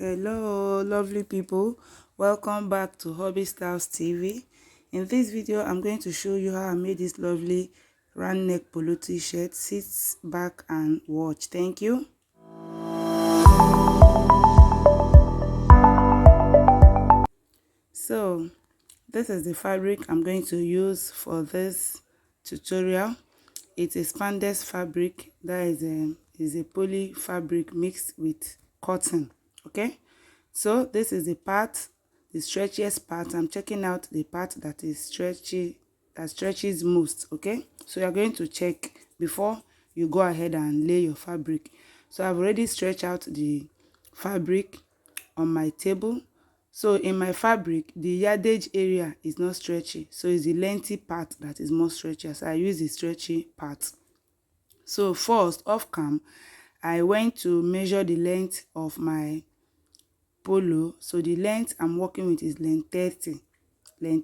Hello lovely people, welcome back to Hobby Styles TV. In this video I'm going to show you how I made this lovely round neck polo t-shirt. Sit back and watch. Thank you. So this is the fabric I'm going to use for this tutorial. It's a spandex fabric that is a poly fabric mixed with cotton. Okay, so this is the part, the stretchiest part. I'm checking out the part that is stretchy, that stretches most. Okay, so you're going to check before you go ahead and lay your fabric. So I've already stretched out the fabric on my table. So in my fabric, the yardage area is not stretchy, so it's the lengthy part that is more stretchy, so I use the stretchy part. So first, off cam, I went to measure the length of my polo. So the length I'm working with is length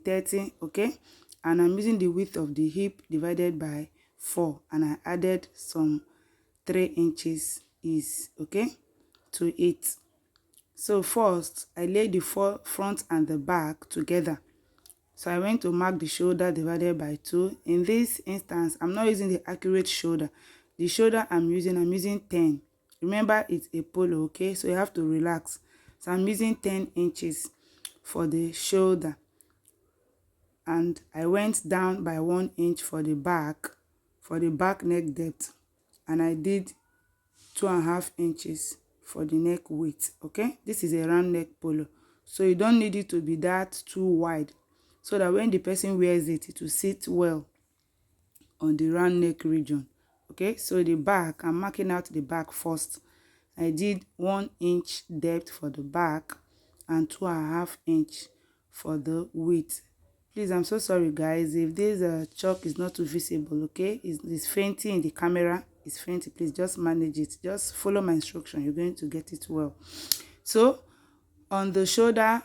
30, okay, and I'm using the width of the hip divided by 4, and I added some 3 inches is okay to it. So first, I laid the front and the back together. So I went to mark the shoulder divided by 2. In this instance, I'm not using the accurate shoulder. The shoulder I'm using 10. Remember, it's a polo, okay? So you have to relax. So I'm using 10 inches for the shoulder. And I went down by 1 inch for the back neck depth. And I did 2.5 inches for the neck width. Okay, this is a round neck polo, so you don't need it to be that too wide, so that when the person wears it, it will sit well on the round neck region. Okay, so the back, I'm marking out the back first. I did 1 inch depth for the back and 2.5 inch for the width. Please, I'm so sorry guys if this chalk is not too visible. Okay, it's fainting in the camera. It's fainting. Please just manage it, just follow my instruction, you're going to get it well. So on the shoulder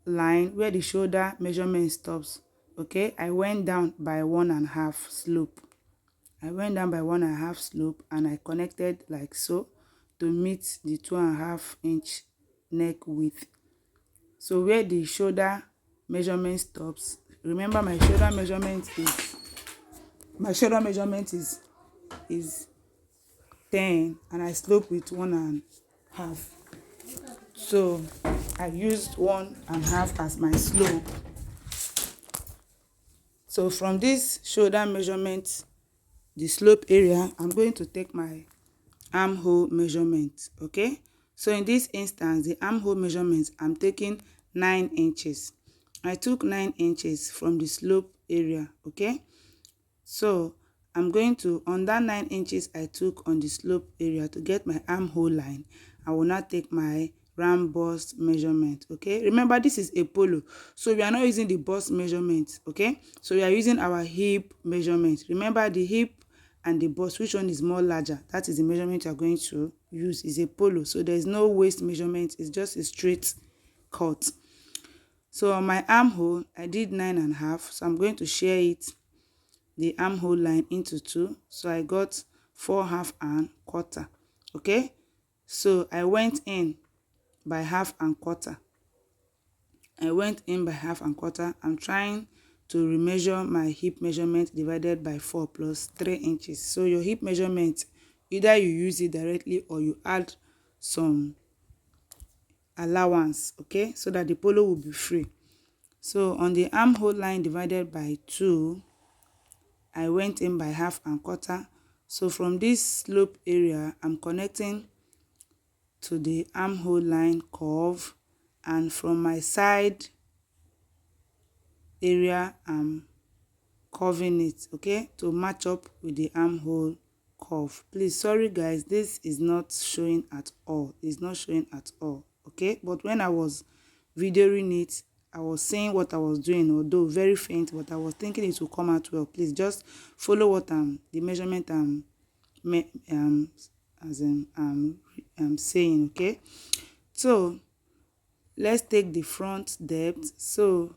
line where the shoulder measurement stops, okay, I went down by 1.5 slope. I went down by 1.5 slope and I connected like so to meet the 2.5 inch neck width. So where the shoulder measurement stops, remember my shoulder measurement is 10 and I slope with 1.5. So I used 1.5 as my slope. So from this shoulder measurement, the slope area, I'm going to take my armhole measurement. Okay, so in this instance, the armhole measurement, I'm taking 9 inches. I took 9 inches from the slope area. Okay, so I'm going to, on that 9 inches I took on the slope area to get my armhole line, I will not take my round bust measurement. Okay, remember this is a polo, so we are not using the bust measurement. Okay, so we are using our hip measurement. Remember the hip and the bust, which one is more larger? That is the measurement you are going to use. Is a polo, so there is no waist measurement, it's just a straight cut. So on my armhole I did 9.5, so I'm going to share it, the armhole line, into 2, so I got 4.5 and quarter. Okay, so I went in by 1/2 and quarter. I went in by 1/2 and quarter. I'm trying to remeasure my hip measurement divided by 4 plus 3 inches. So your hip measurement, either you use it directly or you add some allowance, okay, so that the polo will be free. So on the armhole line divided by 2, I went in by 1/2 and quarter. So from this slope area, I'm connecting to the armhole line curve, and from my side area, I'm curving it, okay, to match up with the armhole curve. Please, sorry guys, this is not showing at all. It's not showing at all, okay, but when I was videoing it, I was saying what I was doing, although very faint, but I was thinking it will come out well. Please just follow what the measurement I'm saying. Okay, so let's take the front depth. So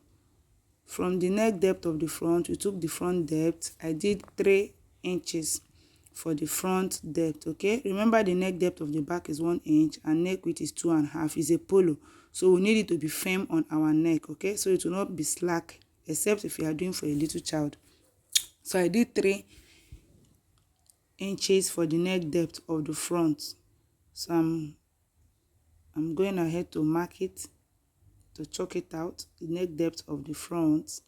from the neck depth of the front, we took the front depth. I did 3 inches for the front depth. Okay, remember the neck depth of the back is 1 inch and neck width is 2.5. Is a polo, so we need it to be firm on our neck. Okay, so it will not be slack, except if you are doing for a little child. So I did 3 inches for the neck depth of the front. So I'm going ahead to mark it, to chalk it out, the neck depth of the front,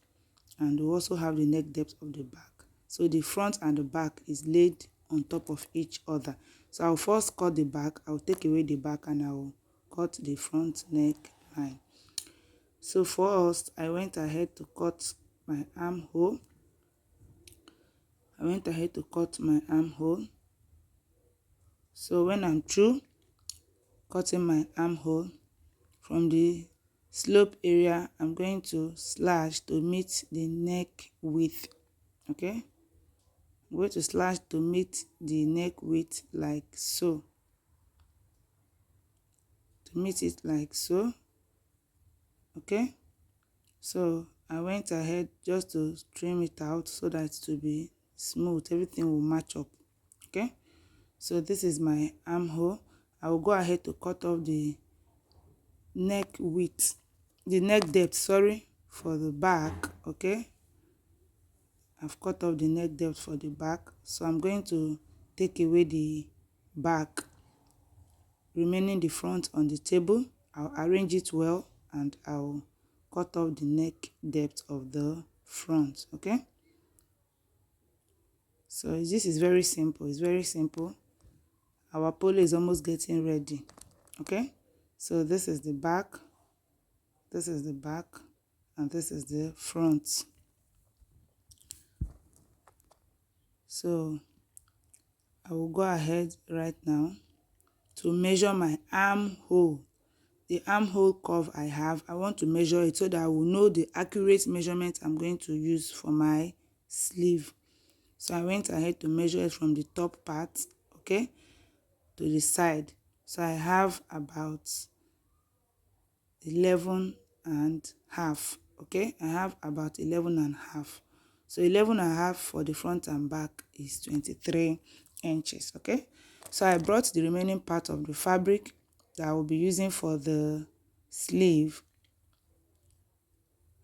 and we also have the neck depth of the back. So the front and the back is laid on top of each other. So I'll first cut the back, I'll take away the back, and I'll cut the front neck line. So first I went ahead to cut my armhole. So when I'm through cutting my armhole, from the slope area, I'm going to slash to meet the neck width. Okay, I'm going to slash to meet the neck width like so, to meet it like so. Okay, so I went ahead just to trim it out so that it will be smooth, everything will match up. Okay, so this is my armhole. I will go ahead to cut off the neck width, the neck depth, sorry, for the back. Okay, I've cut off the neck depth for the back, so I'm going to take away the back, remaining the front on the table. I'll arrange it well and I'll cut off the neck depth of the front. Okay, so this is very simple, it's very simple. Our polo is almost getting ready. Okay, so this is the back, this is the back, and this is the front. So I will go ahead right now to measure my armhole. The armhole curve I want to measure it so that I will know the accurate measurement I'm going to use for my sleeve. So I went ahead to measure it from the top part, okay, to the side. So I have about 11.5. Okay, I have about 11.5. So 11.5 for the front and back is 23 inches. Okay, so I brought the remaining part of the fabric that I will be using for the sleeve.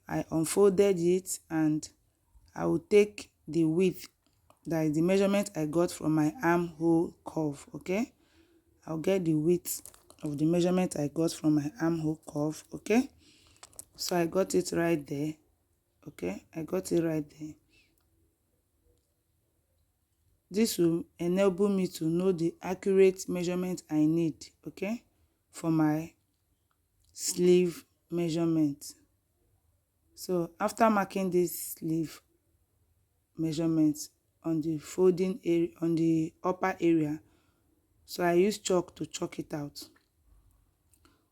I unfolded it and I will take the width, that is the measurement I got from my armhole curve. Okay, I'll get the width of the measurement I got from my armhole curve. Okay, so I got it right there. Okay, I got it right there. This will enable me to know the accurate measurement I need, okay, for my sleeve measurement. So after marking this sleeve measurement on the folding area, on the upper area, so I use chalk to chalk it out.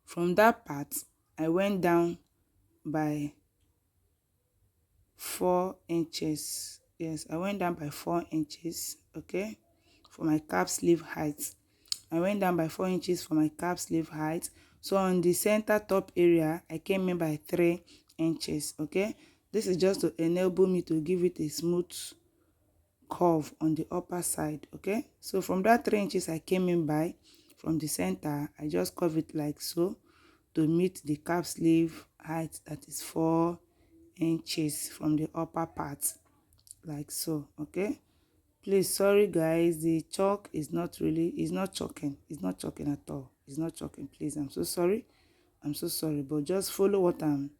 From that part, I went down by 4 inches. Yes, I went down by 4 inches, okay, for my cap sleeve height. I went down by 4 inches for my cap sleeve height. So on the center top area, I came in by 3 inches. Okay, this is just to enable me to give it a smooth curve on the upper side. Okay, so from that 3 inches I came in by, from the center, I just curve it like so to meet the cap sleeve height, that is 4 inches from the upper part, like so. Okay, please, sorry guys, the chalk is not chalking, it's not chalking at all, it's not chalking. Please, I'm so sorry, but just follow what I'm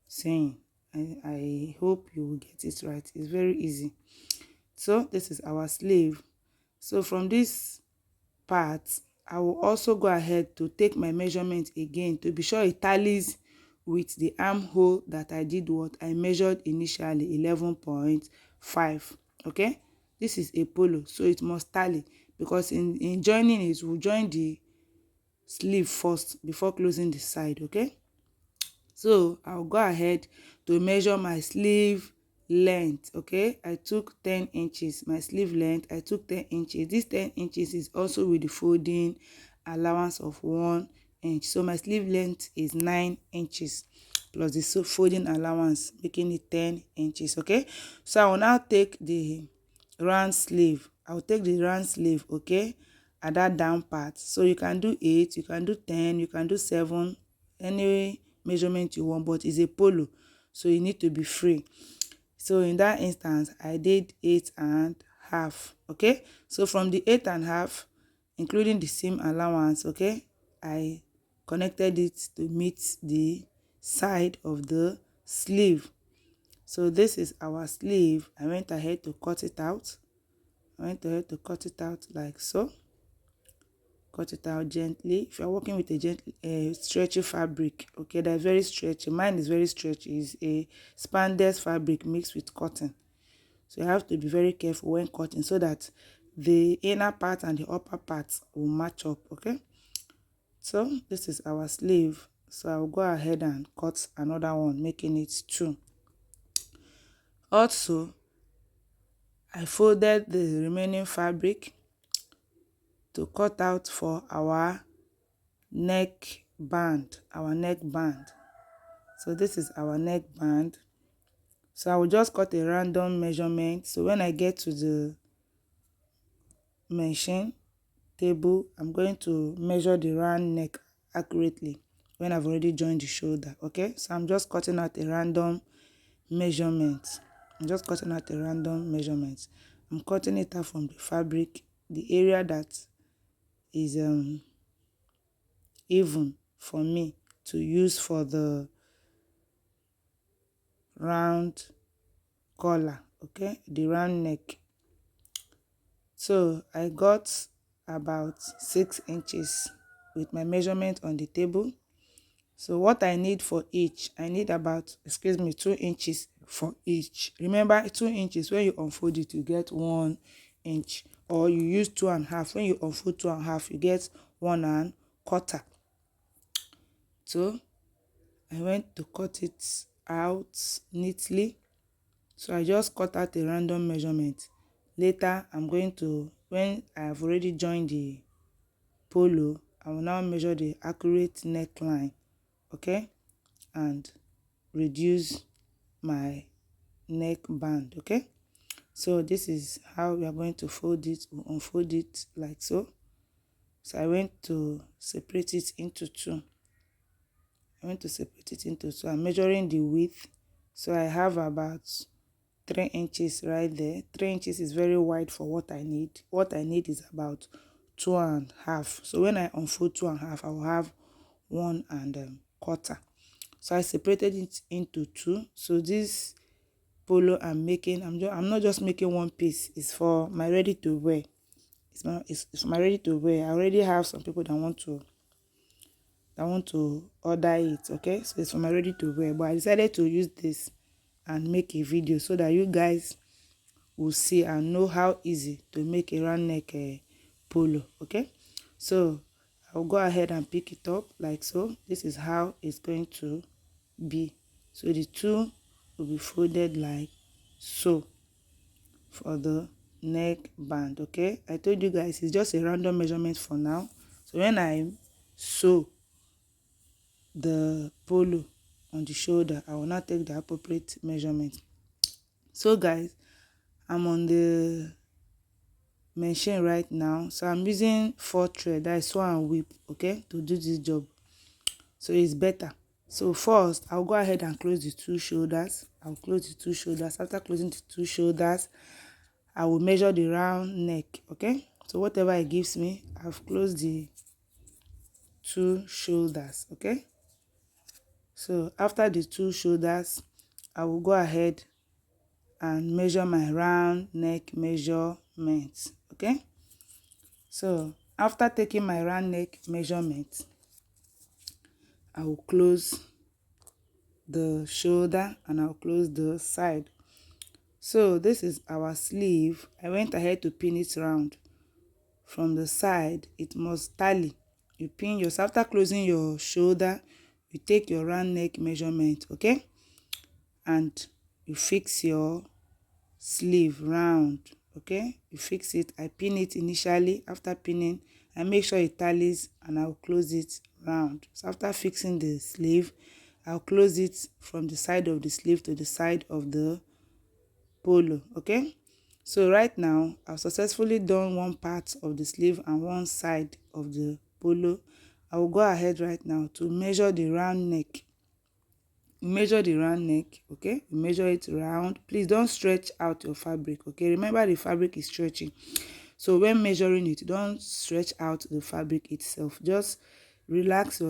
saying. I hope you will get it right. It's very easy. So this is our sleeve. So from this part, I will also go ahead to take my measurement again to be sure it tallies with the armhole that I did what I measured initially, 11.5. Okay, this is a polo, so it must tally, because in joining it, we'll join the sleeve first before closing the side. Okay, so I'll go ahead to measure my sleeve length. Okay, I took 10 inches. My sleeve length, I took 10 inches. This 10 inches is also with the folding allowance of 1 inch. So my sleeve length is 9 inches plus the folding allowance, making it 10 inches. Okay, so I will now take the round sleeve. I'll take the round sleeve, okay, at that down part. So you can do 8, you can do 10, you can do 7, any measurement you want, but it's a polo, so you need to be free. So in that instance, I did 8.5, okay. So from the 8.5, including the seam allowance, okay, I connected it to meet the side of the sleeve. So this is our sleeve. I went ahead to cut it out. Like so. Cut it out gently. If you're working with a stretchy fabric, okay, that's very stretchy. Mine is very stretchy. It's a spandex fabric mixed with cotton. So you have to be very careful when cutting so that the inner part and the upper part will match up, okay. So this is our sleeve. So I'll go ahead and cut another one, making it 2. Also, I folded the remaining fabric to cut out for our neck band. So this is our neck band. So I will just cut a random measurement. So when I get to the machine table, I'm going to measure the round neck accurately when I've already joined the shoulder, okay. So I'm just cutting out a random measurement. I'm cutting it out from the fabric, the area that is even for me to use for the round collar, okay, the round neck. So I got about 6 inches with my measurement on the table. So what I need for each, I need about 2 inches for each. Remember, 2 inches, when you unfold it, you get 1 inch, or you use 2.5. When you unfold 2.5, you get 1.25. So I went to cut it out neatly. So I just cut out a random measurement. Later, I'm going to, when I've already joined the polo, I will now measure the accurate neckline, okay, and reduce my neck band, okay. So this is how we are going to fold it or unfold it, like so. So I went to separate it into 2. I'm measuring the width. So I have about 3 inches right there. 3 inches is very wide for what I need. What I need is about 2.5. So when I unfold 2.5, I will have 1.25. So I separated it into 2. So this polo I'm making, I'm not just making one piece. It's for my ready to wear. It's for my ready to wear. I already have some people that want to order it, okay. So it's for my ready to wear, but I decided to use this and make a video so that you guys will see and know how easy to make a round neck polo, okay. So I'll go ahead and pick it up like so. This is how it's going to be. So the 2 will be folded like so for the neck band, okay. I told you guys it's just a random measurement for now. So when I sew the polo on the shoulder, I will not take the appropriate measurement. So guys, I'm on the machine right now. So I'm using 4 thread, that is sew and whip, okay, to do this job. So it's better. So first, I'll go ahead and close the 2 shoulders. I'll close the 2 shoulders. After closing the 2 shoulders, I will measure the round neck, okay. So whatever it gives me, I've closed the 2 shoulders, okay. So after the 2 shoulders, I will go ahead and measure my round neck measurement, okay. So after taking my round neck measurement, I will close the shoulder and I'll close the side. So this is our sleeve. I went ahead to pin it round. From the side, it must tally. You pin yourself. After closing your shoulder, you take your round neck measurement, okay, and you fix your sleeve round, okay. You fix it. I pin it initially. After pinning, I make sure it tallies and I'll close it round. So after fixing the sleeve, I'll close it from the side of the sleeve to the side of the polo, okay. So right now I've successfully done one part of the sleeve and one side of the polo. I will go ahead right now to measure the round neck. Measure the round neck, okay? Measure it round. Please don't stretch out your fabric, okay? Remember, the fabric is stretching, so when measuring it, don't stretch out the fabric itself. Just relax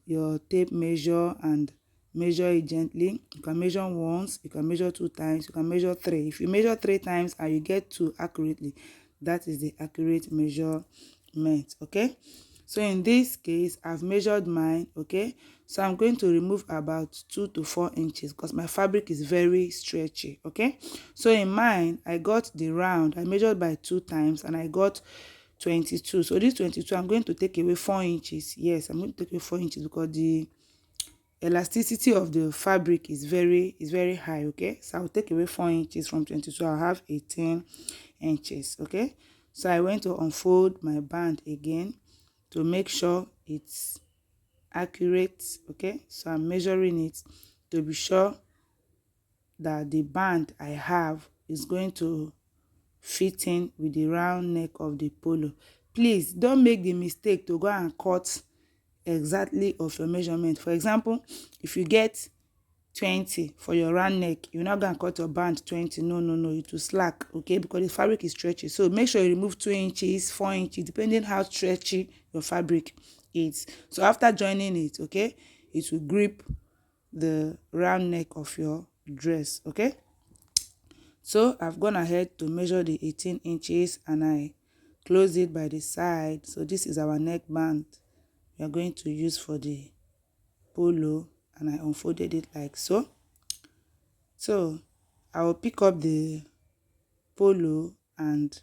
your tape measure and measure it gently. You can measure once, you can measure 2 times, you can measure 3. If you measure 3 times and you get 2 accurately, that is the accurate measurement, okay? So in this case, I've measured mine, okay? So I'm going to remove about 2 to 4 inches because my fabric is very stretchy, okay? So in mine, I got the round. I measured by 2 times and I got 22. So this 22, I'm going to take away 4 inches. Yes, I'm going to take away 4 inches because the elasticity of the fabric is very high, okay? So I'll take away 4 inches from 22. I'll have 18 inches, okay? So I went to unfold my band again to make sure it's accurate, okay? So I'm measuring it to be sure that the band I have is going to fit in with the round neck of the polo. Please don't make the mistake to go and cut exactly of your measurement. For example, if you get 20 for your round neck, you're not going to cut your band 20. No, it will slack, okay? Because the fabric is stretchy. So make sure you remove 2 inches, 4 inches, depending how stretchy your fabric is. So after joining it, okay, it will grip the round neck of your dress, okay? So I've gone ahead to measure the 18 inches and I close it by the side. So this is our neck band we are going to use for the polo, and I unfolded it like so. So I will pick up the polo and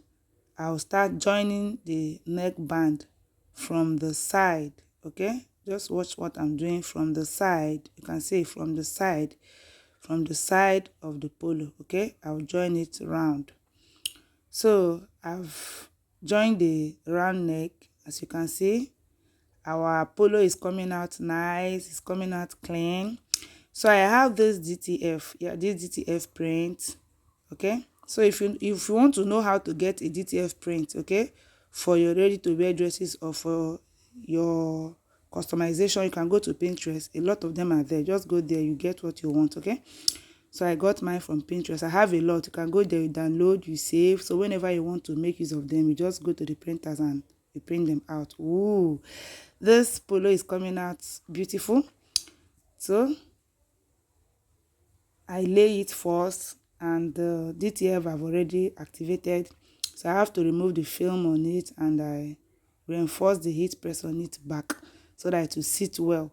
I'll start joining the neck band from the side, okay? Just watch what I'm doing from the side. You can see from the side of the polo, okay? I'll join it round. So I've joined the round neck. As you can see, our polo is coming out nice, it's coming out clean. So I have this DTF, this DTF print, okay? So if you want to know how to get a DTF print, okay, for your ready to wear dresses or for your customization, you can go to Pinterest. A lot of them are there. Just go there, you get what you want, okay? So I got mine from Pinterest. I have a lot. You can go there, you download, you save. So whenever you want to make use of them, you just go to the printers and you print them out. Ooh, this polo is coming out beautiful. So I lay it first, and the DTF I've already activated. So I have to remove the film on it and I reinforce the heat press on it back so that it will sit well.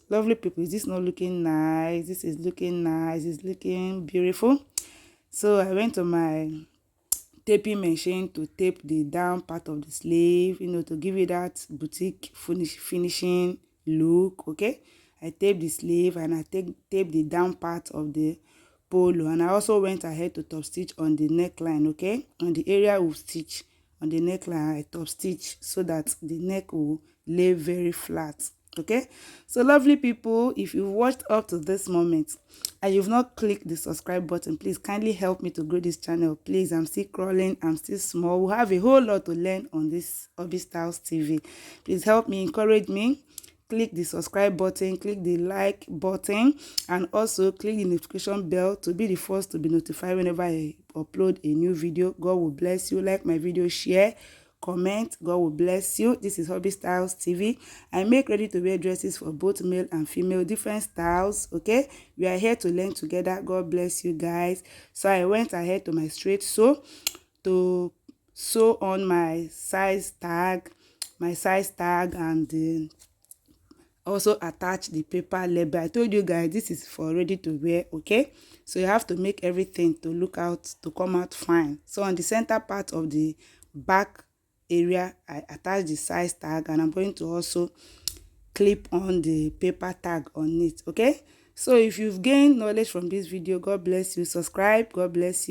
Lovely people, is this not looking nice? This is looking nice. It's looking beautiful. So I went to my taping machine to tape the down part of the sleeve, to give it that boutique finishing look, okay? I taped the sleeve and I taped the down part of the polo, and I also went ahead to top stitch on the neckline, okay? On the area we'll stitch on the neckline, I top stitch so that the neck will lay very flat, okay? So lovely people, if you've watched up to this moment and you've not clicked the subscribe button, please kindly help me to grow this channel. Please, I'm still crawling, I'm still small. We have a whole lot to learn on this Hobby Styles TV. Please help me, encourage me. Click the subscribe button, click the like button, and also click the notification bell to be the first to be notified whenever I upload a new video. God will bless you. Like my video, share, comment. God will bless you. This is Hobby Styles TV. I make ready to wear dresses for both male and female, different styles, okay? We are here to learn together. God bless you guys. So I went ahead to my straight sew to sew on my size tag, and also attach the paper label. I told you guys this is for ready to wear, okay? So you have to make everything to come out fine. So on the center part of the back area, I attach the size tag, and I'm going to also clip on the paper tag on it, okay? So if you've gained knowledge from this video, God bless you. Subscribe. God bless you.